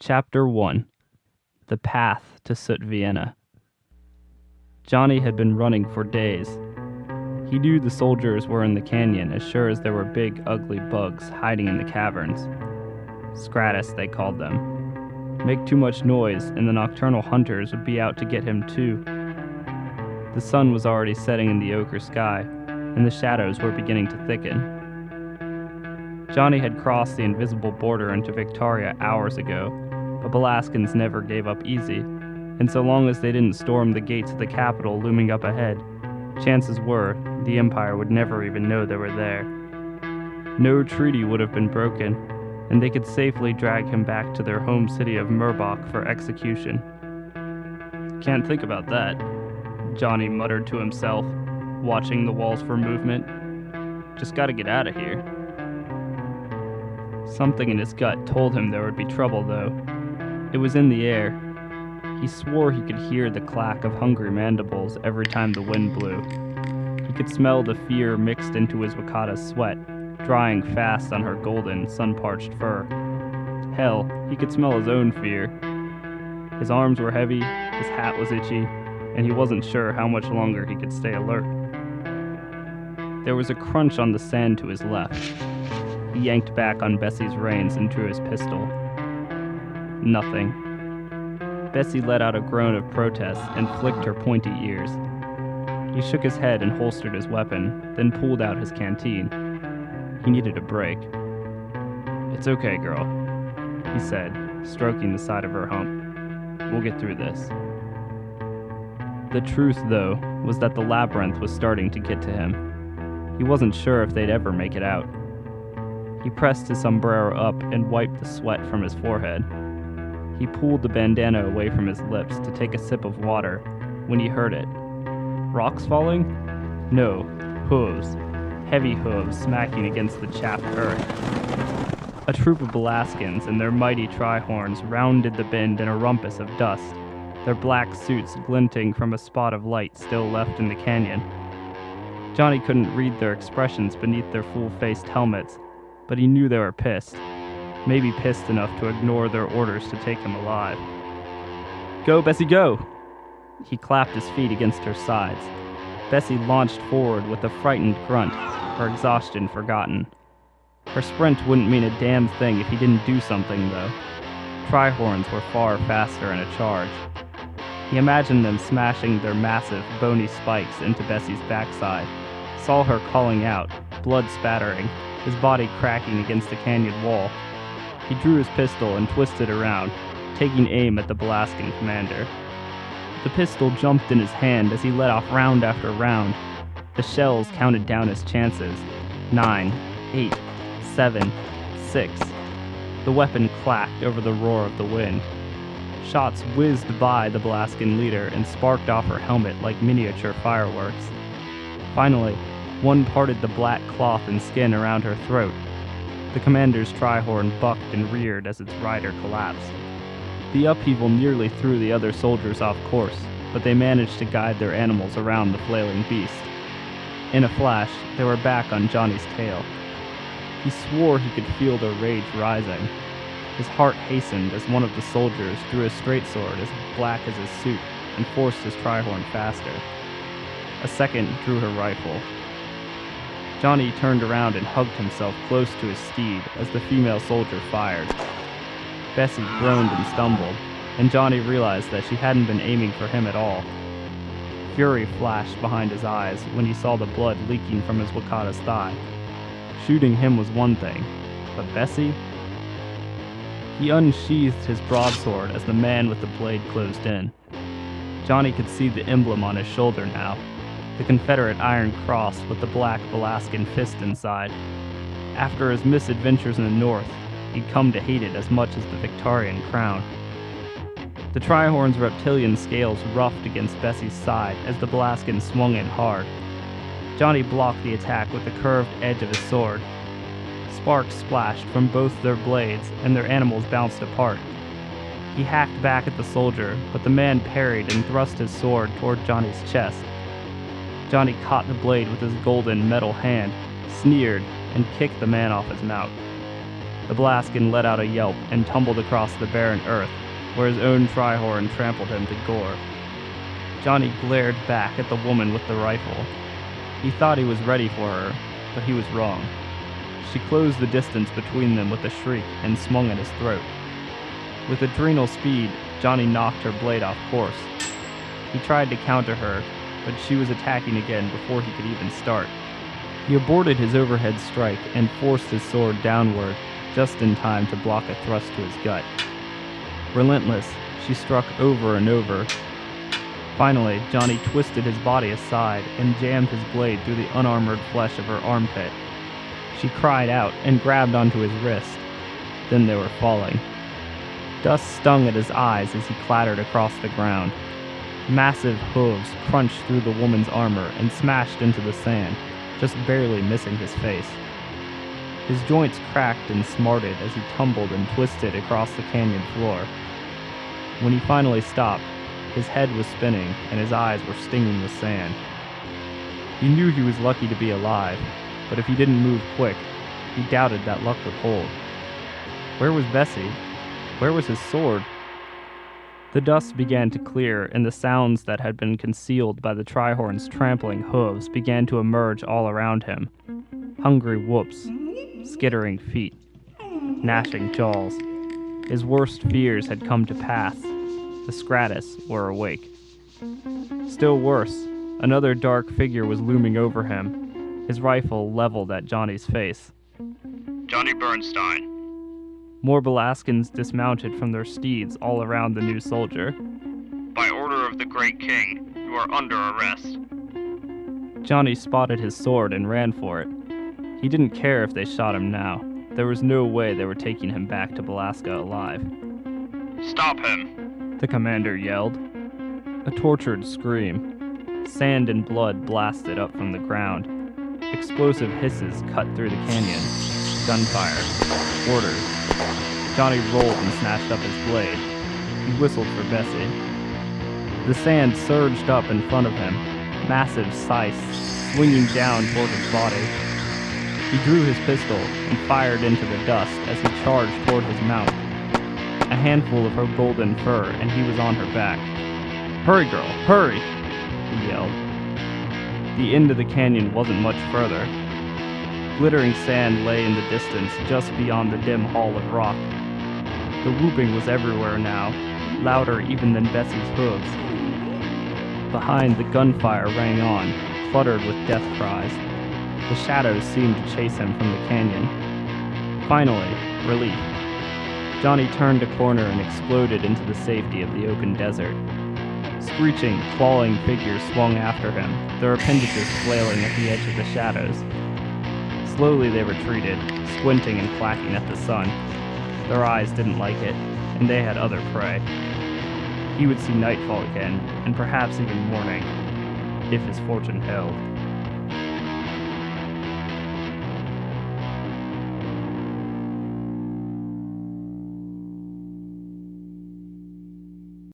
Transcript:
Chapter 1. The Path to Soot Vienna. Johnny had been running for days. He knew the soldiers were in the canyon as sure as there were big, ugly bugs hiding in the caverns. Scratus, they called them. Make too much noise, and the nocturnal hunters would be out to get him too. The sun was already setting in the ochre sky, and the shadows were beginning to thicken. Johnny had crossed the invisible border into Victoria hours ago, but Balaskans never gave up easy, and so long as they didn't storm the gates of the capital looming up ahead, chances were the Empire would never even know they were there. No treaty would have been broken, and they could safely drag him back to their home city of Murbach for execution. Can't think about that, Johnny muttered to himself, watching the walls for movement. Just gotta get out of here. Something in his gut told him there would be trouble, though. It was in the air. He swore he could hear the clack of hungry mandibles every time the wind blew. He could smell the fear mixed into his Wakata's sweat, drying fast on her golden, sun-parched fur. Hell, he could smell his own fear. His arms were heavy, his hat was itchy, and he wasn't sure how much longer he could stay alert. There was a crunch on the sand to his left. He yanked back on Bessie's reins and drew his pistol. Nothing. Bessie let out a groan of protest and flicked her pointy ears. He shook his head and holstered his weapon, then pulled out his canteen. He needed a break. "It's okay, girl," he said, stroking the side of her hump. "We'll get through this." The truth, though, was that the labyrinth was starting to get to him. He wasn't sure if they'd ever make it out. He pressed his sombrero up and wiped the sweat from his forehead. He pulled the bandana away from his lips to take a sip of water when he heard it. Rocks falling? No, hooves. Heavy hooves smacking against the chapped earth. A troop of Balaskans and their mighty tri-horns rounded the bend in a rumpus of dust, their black suits glinting from a spot of light still left in the canyon. Johnny couldn't read their expressions beneath their full-faced helmets, but he knew they were pissed. Maybe pissed enough to ignore their orders to take him alive. "Go, Bessie, go!" He clapped his feet against her sides. Bessie launched forward with a frightened grunt, her exhaustion forgotten. Her sprint wouldn't mean a damn thing if he didn't do something, though. Tri-horns were far faster in a charge. He imagined them smashing their massive, bony spikes into Bessie's backside, saw her calling out, blood spattering, his body cracking against the canyon wall. He drew his pistol and twisted around, taking aim at the Balaskan commander. The pistol jumped in his hand as he let off round after round. The shells counted down his chances. 9, 8, 7, 6. The weapon clacked over the roar of the wind. Shots whizzed by the Balaskan leader and sparked off her helmet like miniature fireworks. Finally, one parted the black cloth and skin around her throat. The commander's tri-horn bucked and reared as its rider collapsed. The upheaval nearly threw the other soldiers off course, but they managed to guide their animals around the flailing beast. In a flash, they were back on Johnny's tail. He swore he could feel their rage rising. His heart hastened as one of the soldiers drew a straight sword as black as his suit and forced his tri-horn faster. A second drew her rifle. Johnny turned around and hugged himself close to his steed as the female soldier fired. Bessie groaned and stumbled, and Johnny realized that she hadn't been aiming for him at all. Fury flashed behind his eyes when he saw the blood leaking from his Wakata's thigh. Shooting him was one thing, but Bessie? He unsheathed his broadsword as the man with the blade closed in. Johnny could see the emblem on his shoulder now, the Confederate Iron Cross with the black Balaskan fist inside. After his misadventures in the north, he'd come to hate it as much as the Victorian crown. The tri-horn's reptilian scales roughed against Bessie's side as the Balaskan swung in hard. Johnny blocked the attack with the curved edge of his sword. Sparks splashed from both their blades, and their animals bounced apart. He hacked back at the soldier, but the man parried and thrust his sword toward Johnny's chest. Johnny caught the blade with his golden metal hand, sneered, and kicked the man off his mount. The Balaskan let out a yelp and tumbled across the barren earth, where his own tryhorn trampled him to gore. Johnnie glared back at the woman with the rifle. He thought he was ready for her, but he was wrong. She closed the distance between them with a shriek and swung at his throat. With adrenal speed, Johnnie knocked her blade off course. He tried to counter her, but she was attacking again before he could even start. He aborted his overhead strike and forced his sword downward, just in time to block a thrust to his gut. Relentless, she struck over and over. Finally, Johnnie twisted his body aside and jammed his blade through the unarmored flesh of her armpit. She cried out and grabbed onto his wrist. Then they were falling. Dust stung at his eyes as he clattered across the ground. Massive hooves crunched through the woman's armor and smashed into the sand, just barely missing his face. His joints cracked and smarted as he tumbled and twisted across the canyon floor. When he finally stopped, his head was spinning and his eyes were stinging with sand. He knew he was lucky to be alive, but if he didn't move quick, he doubted that luck would hold. Where was Bessie? Where was his sword? The dust began to clear, and the sounds that had been concealed by the tryhorn's trampling hooves began to emerge all around him. Hungry whoops, skittering feet, gnashing jaws. His worst fears had come to pass. The Scratus were awake. Still worse, another dark figure was looming over him, his rifle leveled at Johnnie's face. Johnnie Bernstein. More Balaskans dismounted from their steeds all around the new soldier. By order of the Great King, you are under arrest. Johnnie spotted his sword and ran for it. He didn't care if they shot him now. There was no way they were taking him back to Balaska alive. Stop him, the commander yelled. A tortured scream. Sand and blood blasted up from the ground. Explosive hisses cut through the canyon. Gunfire. Orders. Johnnie rolled and snatched up his blade. He whistled for Bessie. The sand surged up in front of him, massive scythes swinging down toward his body. He drew his pistol and fired into the dust as he charged toward his mount. A handful of her golden fur, and he was on her back. "Hurry, girl, hurry!" he yelled. The end of the canyon wasn't much further. Glittering sand lay in the distance just beyond the dim hall of rock. The whooping was everywhere now, louder even than Bessie's hooves. Behind, the gunfire rang on, cluttered with death cries. The shadows seemed to chase him from the canyon. Finally, relief. Johnnie turned a corner and exploded into the safety of the open desert. Screeching, clawing figures swung after him, their appendages flailing at the edge of the shadows. Slowly they retreated, squinting and clacking at the sun. Their eyes didn't like it, and they had other prey. He would see nightfall again, and perhaps even morning, if his fortune held.